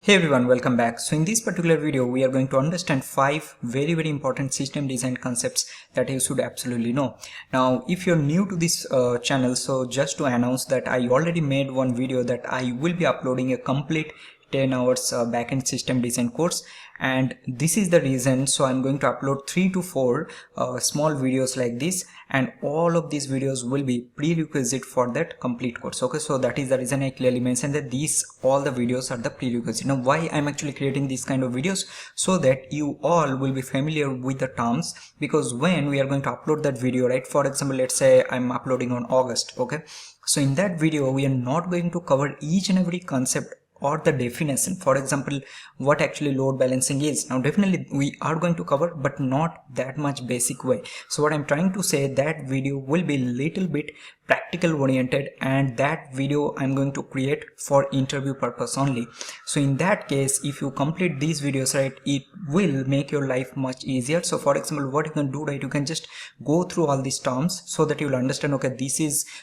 Hey everyone, welcome back. So in this particular video, we are going to understand 5 very important system design concepts that you should absolutely know. Now, if you're new to this channel, so just to announce that I already made one video that I will be uploading a complete 10 hours backend system design course, and this is the reason. So I'm going to upload 3 to 4 small videos like this, and all of these videos will be prerequisite for that complete course. Okay, so that is the reason I clearly mentioned that all the videos are the prerequisite. Now, why I'm actually creating these kind of videos? So that you all will be familiar with the terms, because when we are going to upload that video, right, for example, let's say I'm uploading on August. Okay, so in that video we are not going to cover each and every concept or the definition. For example, what actually load balancing is. Now definitely we are going to cover, but not that much basic way. So what I'm trying to say, that video will be little bit practical oriented, and that video I'm going to create for interview purpose only. So in that case, if you complete these videos, right, it will make your life much easier. So for example, what you can do, right, you can just go through all these terms so that you'll understand, okay,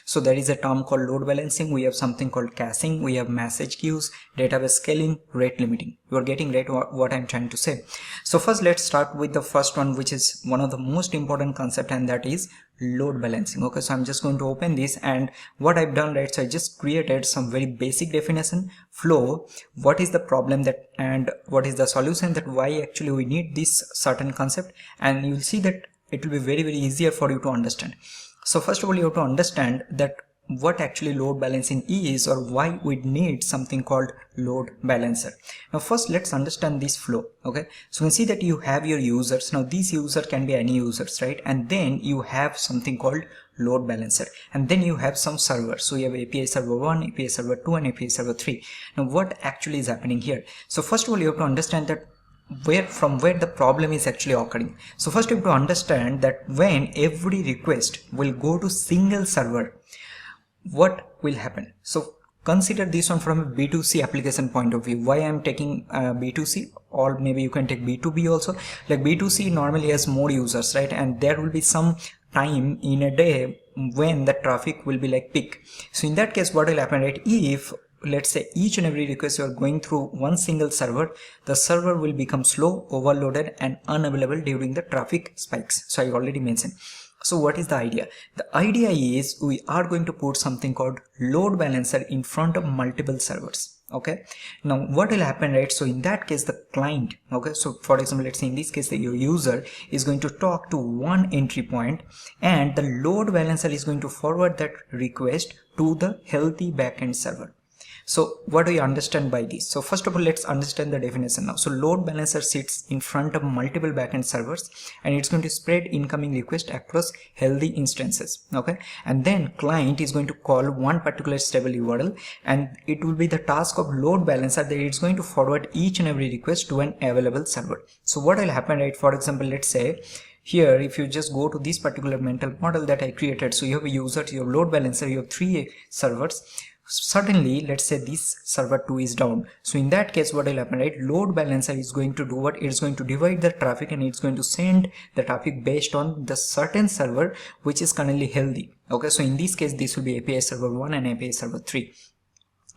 so there is a term called load balancing, we have something called caching, we have message queues, database scaling, rate limiting. You are getting right what I'm trying to say. So first, let's start with the first one, which is one of the most important concept, and that is load balancing. Okay, so I'm just going to open this, and what I've done, right, so I just created some very basic definition, flow, what is the problem that, and what is the solution, that why actually we need this certain concept, and you'll see that it will be very easier for you to understand. So first of all, you have to understand that what actually load balancing is, or why we need something called load balancer. Now first, let's understand this flow. Okay, so you can see that you have your users. Now these user can be any users, right, and then you have something called load balancer, and then you have some servers. So you have API server 1, API server 2, and API server 3. Now what actually is happening here? So first of all, you have to understand that from where the problem is actually occurring. So first you have to understand that when every request will go to single server, what will happen? So consider this one from a B2C application point of view. Why I'm taking B2C, or maybe you can take B2B also. Like B2C normally has more users, right, and there will be some time in a day when the traffic will be like peak. So in that case, what will happen, right, if let's say each and every request you are going through one single server, the server will become slow, overloaded, and unavailable during the traffic spikes. So I already mentioned. So what is the idea? The idea is we are going to put something called load balancer in front of multiple servers. Okay, now what will happen, right? So in that case, the client, okay, so for example, let's say in this case that your user is going to talk to one entry point, and the load balancer is going to forward that request to the healthy backend server. So what do you understand by this? So first of all, let's understand the definition now. So load balancer sits in front of multiple backend servers, and it's going to spread incoming request across healthy instances. Okay, and then client is going to call one particular stable URL, and it will be the task of load balancer that it's going to forward each and every request to an available server. So what will happen, right? For example, let's say here, if you just go to this particular mental model that I created, so you have a user, you have load balancer, you have 3 servers. Suddenly, let's say this server 2 is down. So in that case, what will happen, right? Load balancer is going to do what? It's going to divide the traffic, and it's going to send the traffic based on the certain server which is currently healthy. Okay, so in this case, this will be API server 1 and API server 3.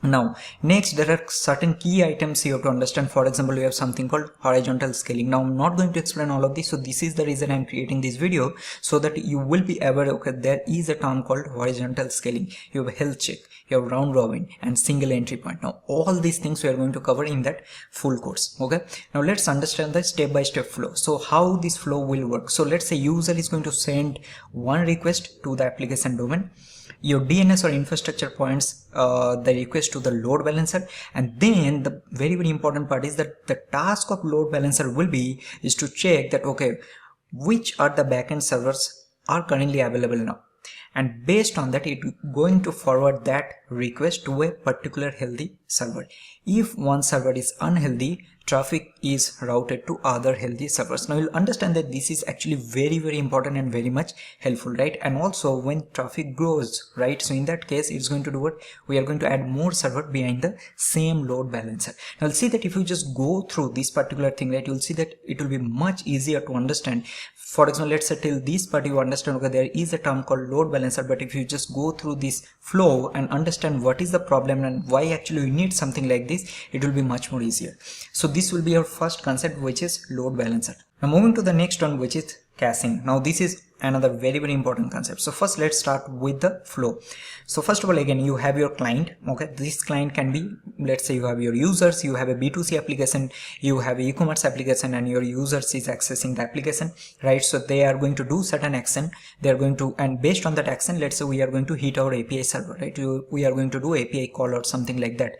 Now next, there are certain key items you have to understand. For example, we have something called horizontal scaling. Now I'm not going to explain all of this, so this is the reason I'm creating this video, so that you will be aware, okay, there is a term called horizontal scaling. You have health check, you have round robin, and single entry point. Now all these things we are going to cover in that full course. Okay, now let's understand the step-by-step flow. So how this flow will work. So let's say user is going to send one request to the application domain. Your DNS or infrastructure points the request to the load balancer, and then the very important part is that the task of load balancer is to check that, okay, which are the backend servers are currently available now, and based on that, it is going to forward that request to a particular healthy server. If one server is unhealthy, traffic is routed to other healthy servers. Now you'll understand that this is actually very important and very much helpful, right? And also when traffic grows, right, so in that case, it's going to do what? We are going to add more server behind the same load balancer. Now you'll see that if you just go through this particular thing, right, you'll see that it will be much easier to understand. For example, let's say till this part you understand, okay, there is a term called load balancer, but if you just go through this flow and understand what is the problem and why actually we need something like this, it will be much more easier. So this will be our first concept, which is load balancer. Now moving to the next one, which is caching. Now this is another very important concept. So first let's start with the flow. So first of all, again, you have your client. Okay, this client can be, let's say you have your users, you have a B2C application, you have an e-commerce application, and your users is accessing the application, right? So they are going to do certain action, they are going to, and based on that action, let's say we are going to hit our API server, right? We are going to do API call or something like that.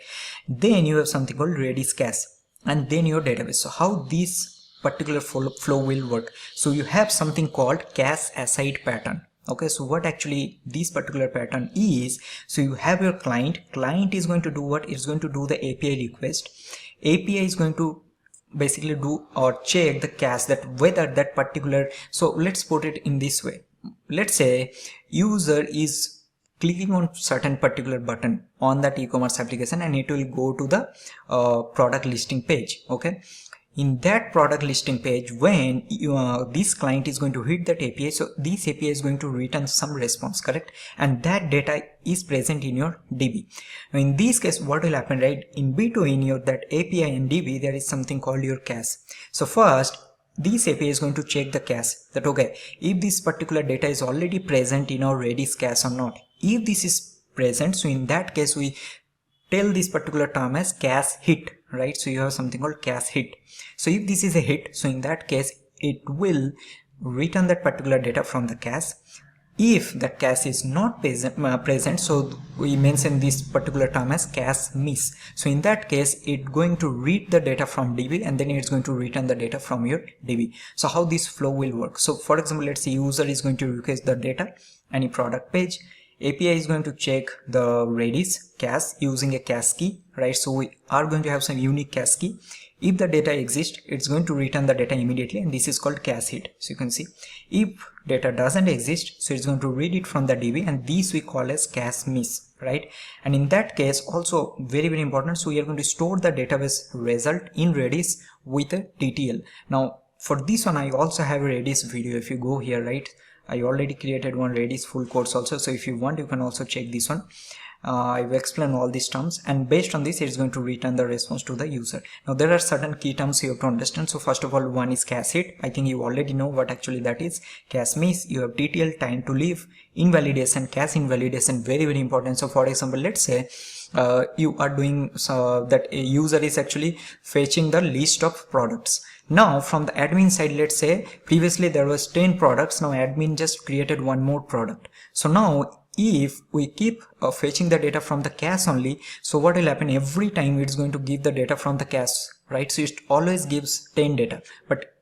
Then you have something called Redis cache, and then your database. So how this particular flow will work? So you have something called cache aside pattern. Okay, so what actually this particular pattern is, so you have your client is going to do what? It's going to do the API request. API is going to basically do or check the cache, that whether that particular, so let's put it in this way. Let's say user is clicking on certain particular button on that e-commerce application, and it will go to the product listing page. Okay, in that product listing page, when this client is going to hit that API, so this API is going to return some response, correct? And that data is present in your DB. Now in this case, what will happen, right? In between your that API and DB, there is something called your cache. So first, this API is going to check the cache, that okay, if this particular data is already present in our Redis cache or not. If this is present, so in that case we tell this particular term as cache hit, right? So you have something called cache hit. So if this is a hit, so in that case it will return that particular data from the cache. If that cache is not present, so we mention this particular term as cache miss. So in that case, it's going to read the data from DB, and then it's going to return the data from your DB. So how this flow will work? So for example, let's say user is going to request the data, any product page. API is going to check the Redis cache using a cache key, right? So we are going to have some unique cache key. If the data exists, it's going to return the data immediately, and this is called cache hit. So you can see, if data doesn't exist, so it's going to read it from the DB, and this we call as cache miss, right? And in that case, also very important, so we are going to store the database result in Redis with a TTL. Now for this one, I also have a Redis video. If you go here, right, I already created one Redis full course also, so if you want, you can also check this one. I've explained all these terms, and based on this, it's going to return the response to the user. Now there are certain key terms you have to understand. So first of all, one is cache hit. I think you already know what actually that is. Cache miss, you have TTL, time to live, invalidation, cache invalidation, very important. So for example, let's say you are doing that a user is actually fetching the list of products. Now from the admin side, let's say previously there was 10 products, now admin just created one more product. So now if we keep fetching the data from the cache only, so what will happen, every time it's going to give the data from the cache, right? So it always gives 10 data, but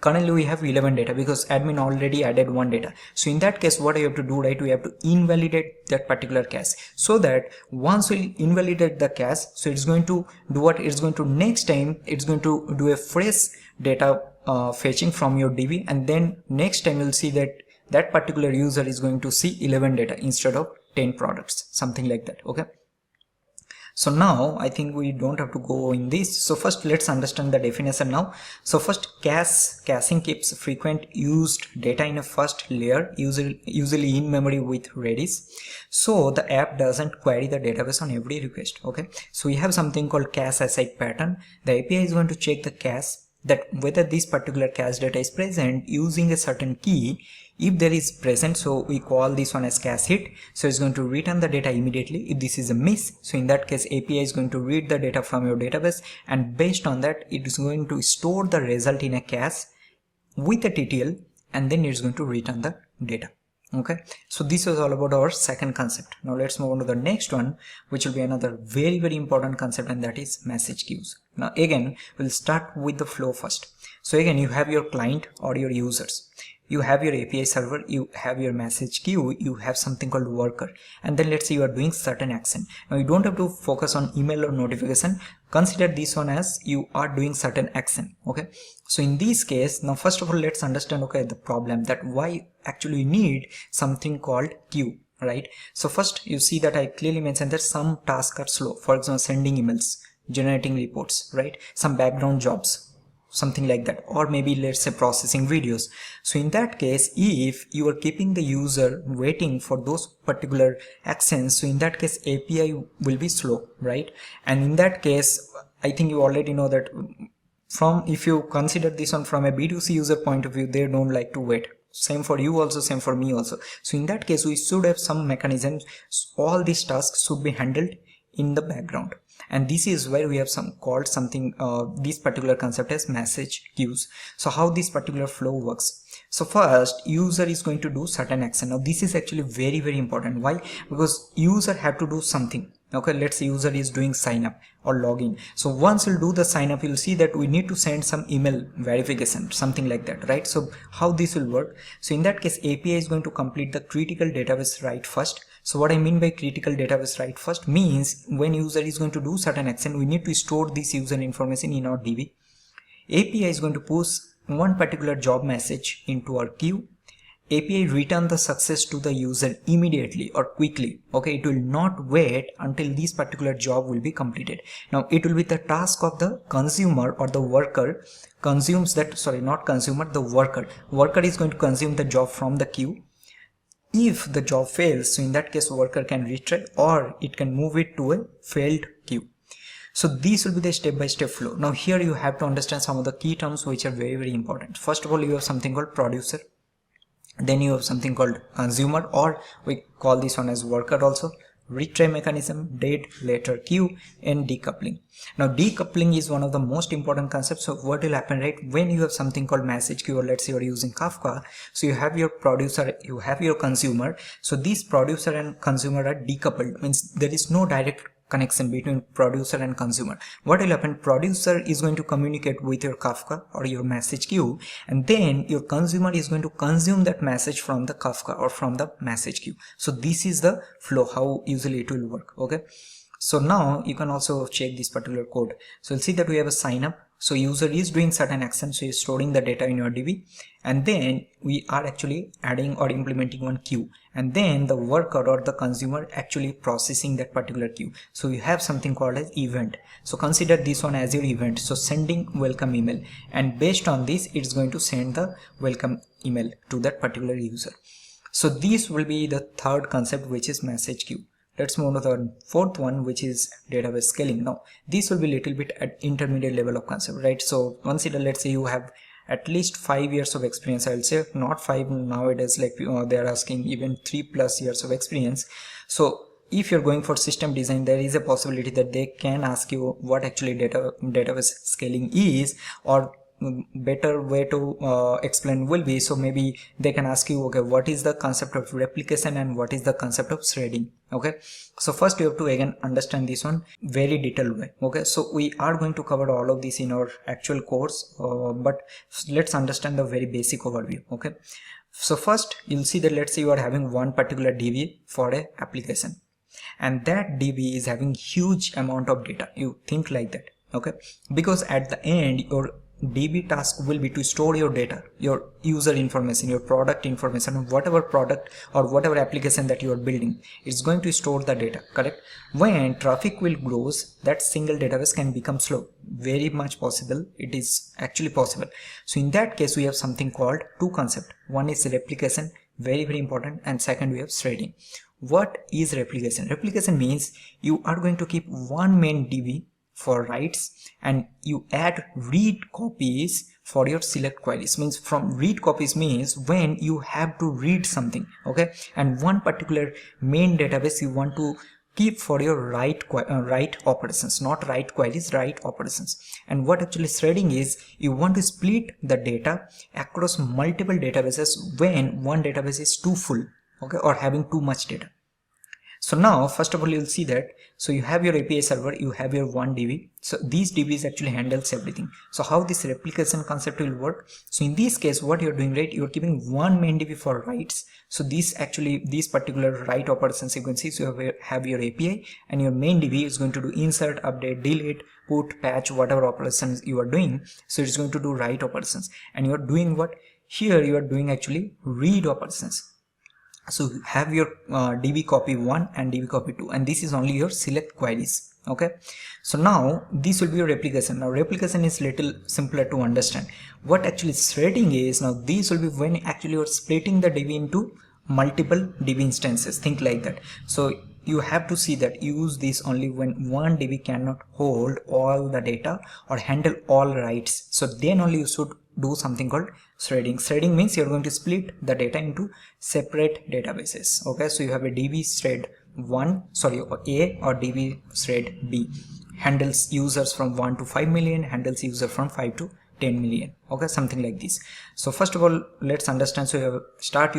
currently we have 11 data because admin already added one data. So in that case, what you have to do, right, we have to invalidate that particular cache, so that once we invalidate the cache, so it's going to do what? It's going to next time it's going to do a fresh data fetching from your DB, and then next time you'll see that that particular user is going to see 11 data instead of 10 products, something like that. Okay, so now I think we don't have to go in this. So first let's understand the definition now. So first, caching keeps frequent used data in a first layer, usually in memory with Redis, so the app doesn't query the database on every request. Okay, so we have something called cache aside pattern. The API is going to check the cache, that whether this particular cache data is present using a certain key. If there is present, so we call this one as cache hit, so it's going to return the data immediately. If this is a miss, so in that case API is going to read the data from your database, and based on that it is going to store the result in a cache with a TTL, and then it's going to return the data. Okay, so this was all about our second concept. Now let's move on to the next one, which will be another very important concept, and that is message queues. Now again, we'll start with the flow first. So again, you have your client or your users, you have your API server, you have your message queue, you have something called worker, and then let's say you are doing certain action. Now you don't have to focus on email or notification, consider this one as you are doing certain action. Okay, so in this case, now first of all let's understand, okay, the problem, that why actually you need something called queue, right? So first you see that I clearly mentioned that some tasks are slow, for example sending emails, generating reports, right, some background jobs. something like that, or maybe let's say processing videos. So in that case, if you are keeping the user waiting for those particular actions, so in that case API will be slow, right? And in that case, I think you already know that from, if you consider this one from a B2C user point of view, they don't like to wait. Same for you also, same for me also. So in that case, we should have some mechanisms. All these tasks should be handled in the background, and this is where we have called something, this particular concept as message queues. So how this particular flow works. So first, user is going to do certain action. Now this is actually very, very important. Why? Because user have to do something. Okay, let's say user is doing sign up or login. So once you'll do the sign up, you'll see that we need to send some email verification, something like that, right? So how this will work? So in that case, API is going to complete the critical database write first. So what I mean by critical database write first means when user is going to do certain action, we need to store this user information in our DB. API is going to push one particular job message into our queue. API return the success to the user immediately or quickly. Okay, it will not wait until this particular job will be completed. Now it will be the task of the consumer or the worker consumes that, sorry, not consumer, the worker. Worker is going to consume the job from the queue. If the job fails, so in that case worker can retry or it can move it to a failed queue. So these will be the step-by-step flow. Now here you have to understand some of the key terms which are very, very important. First of all, you have something called producer. Then you have something called consumer, or we call this one as worker also. Retry mechanism, date, later queue, and decoupling. Now decoupling is one of the most important concepts. So what will happen, right, when you have something called message queue, or let's say you're using Kafka, so you have your producer, you have your consumer. So these producer and consumer are decoupled, means there is no direct connection between producer and consumer. What will happen, producer is going to communicate with your Kafka or your message queue, and then your consumer is going to consume that message from the Kafka or from the message queue. So this is the flow, how usually it will work. Okay, so now you can also check this particular code. So you'll see that we have a sign up. So user is doing certain actions, so he's storing the data in your DB, and then we are actually adding or implementing one queue, and then the worker or the consumer actually processing that particular queue. So you have something called as event. So consider this one as your event. So sending welcome email, and based on this it's going to send the welcome email to that particular user. So this will be the third concept, which is message queue. Let's move to the fourth one, which is database scaling. Now this will be a little bit at intermediate level of concept, right? So consider, let's say you have at least 5 years of experience. I'll say not 5 nowadays, like they're asking even 3+ years of experience. So if you're going for system design, there is a possibility that they can ask you what actually database scaling is, or better way to explain will be, so maybe they can ask you, okay, what is the concept of replication and what is the concept of threading. Okay, so first you have to again understand this one very detailed way. Okay, so we are going to cover all of this in our actual course, but let's understand the very basic overview. Okay, so first you'll see that, let's say you are having one particular DB for a application, and that DB is having huge amount of data. You think like that. Okay, because at the end your DB task will be to store your data, your user information, your product information, whatever product or whatever application that you are building. It's going to store the data, correct? When traffic will grows, that single database can become slow. Very much possible. It is actually possible. So in that case, we have something called two concepts. One is replication, very, very important, and second we have threading. What is replication? Replication means you are going to keep one main DB for writes, and you add read copies for your select queries. Means from read copies means when you have to read something, okay, and one particular main database you want to keep for your write operations, not write queries, write operations. And what actually threading is, you want to split the data across multiple databases when one database is too full, okay, or having too much data. So now first of all you'll see that, so you have your API server, you have your one DB. So these DBs actually handles everything. So how this replication concept will work? So in this case, what you're doing, right, you're keeping one main DB for writes. So these particular write operations you can see, so you have your API, and your main DB is going to do insert, update, delete, put, patch, whatever operations you are doing. So it's going to do write operations, and you're doing what here, you are doing actually read operations. So you have your DB copy 1 and DB copy 2, and this is only your select queries. Okay, so now this will be your replication. Now replication is little simpler to understand. What actually threading is, now this will be when actually you're splitting the DB into multiple DB instances, think like that. So you have to see that use this only when one DB cannot hold all the data or handle all writes. So then only you should do something called threading. Threading means you're going to split the data into separate databases. Okay, so you have a DB thread A or DB thread B, handles users from 1 to 5 million, handles user from 5 to 10 million. Okay, something like this. So first of all, let's understand. So you have start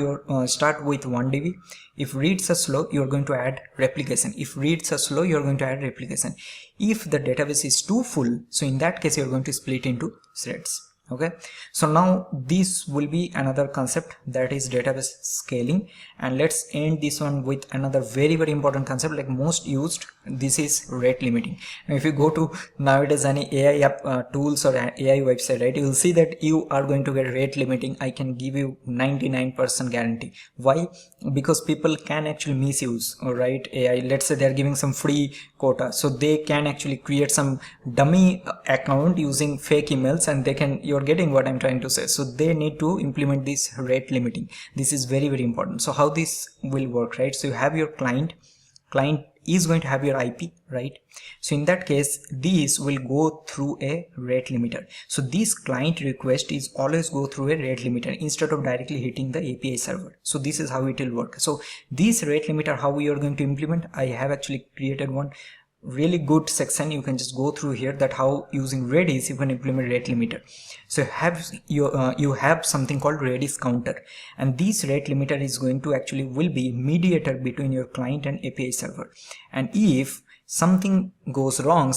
with 1 DB. If reads are slow, you're going to add replication. If reads are slow, you're going to add replication. If the database is too full, so in that case you're going to split into threads. Okay, so now this will be another concept, that is database scaling. And let's end this one with another very important concept, like most used. This is rate limiting. Now if you go to nowadays any AI app tools or AI website, right, you will see that you are going to get rate limiting. I can give you 99% guarantee. Why? Because people can actually misuse, right, AI. Let's say they're giving some free quota, so they can actually create some dummy account using fake emails, and they can, you're getting what I'm trying to say. So they need to implement this rate limiting. This is very important. So how this will work, right? So you have your client is going to have your IP, right? So in that case, these will go through a rate limiter. So this client request is always go through a rate limiter instead of directly hitting the API server. So this is how it will work. So this rate limiter, how we are going to implement, I have actually created one really good section. You can just go through here, that how using Redis you can implement rate limiter. So you have something called Redis counter, and this rate limiter is going to actually will be mediator between your client and API server. And if something goes wrong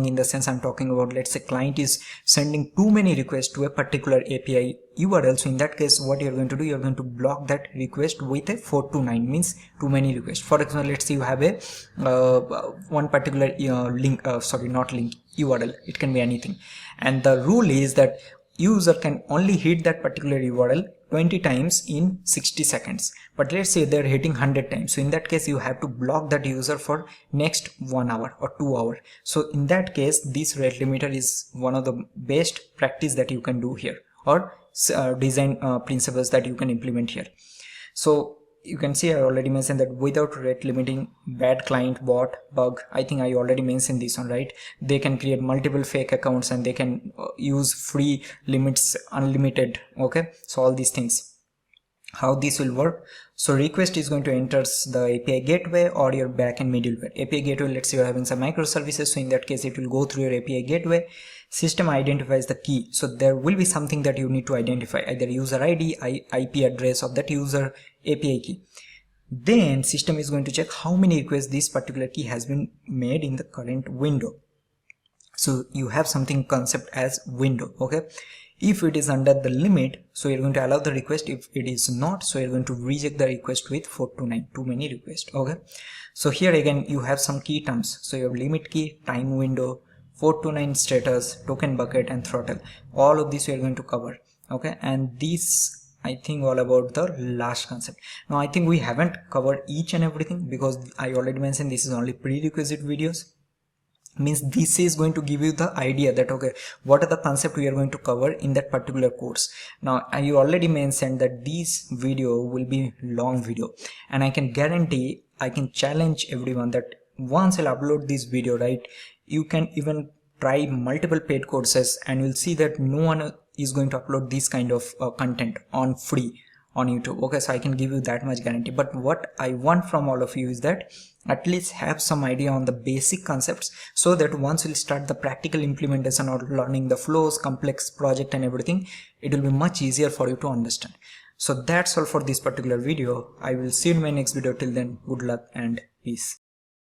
in the sense I'm talking about, let's say client is sending too many requests to a particular API URL, so in that case what you're going to do, you're going to block that request with a 429, means too many requests. For example, let's say you have a one particular URL, it can be anything, and the rule is that user can only hit that particular URL 20 times in 60 seconds, but let's say they're hitting 100 times. So in that case you have to block that user for next 1 hour or 2 hours. So in that case, this rate limiter is one of the best practice that you can do here, or design principles that you can implement here. So you can see I already mentioned that without rate limiting, bad client, bot, bug, I think I already mentioned this one, right? They can create multiple fake accounts, and they can use free limits, unlimited. Okay, so all these things, how this will work. So request is going to enter the API gateway or your backend middleware. API gateway, let's say you're having some microservices, so in that case it will go through your API gateway. System identifies the key, so there will be something that you need to identify, either user ID, IP address of that user, API key. Then system is going to check how many requests this particular key has been made in the current window. So you have something concept as window. Okay, if it is under the limit, so you're going to allow the request. If it is not, so you're going to reject the request with 429, too many requests. Okay, so here again you have some key terms. So you have limit key, time window, 429 status, token bucket, and throttle. All of this we are going to cover. Okay, and this I think all about the last concept. Now I think we haven't covered each and everything, because I already mentioned this is only prerequisite videos. Means this is going to give you the idea that okay, what are the concept we are going to cover in that particular course. Now I already mentioned that this video will be long video, and I can guarantee, I can challenge everyone that once I'll upload this video, right, you can even try multiple paid courses and you'll see that no one is going to upload this kind of content on free on YouTube. Okay, so I can give you that much guarantee. But what I want from all of you is that at least have some idea on the basic concepts, so that once we'll start the practical implementation or learning the flows, complex project and everything, it will be much easier for you to understand. So that's all for this particular video. I will see you in my next video. Till then, good luck and peace.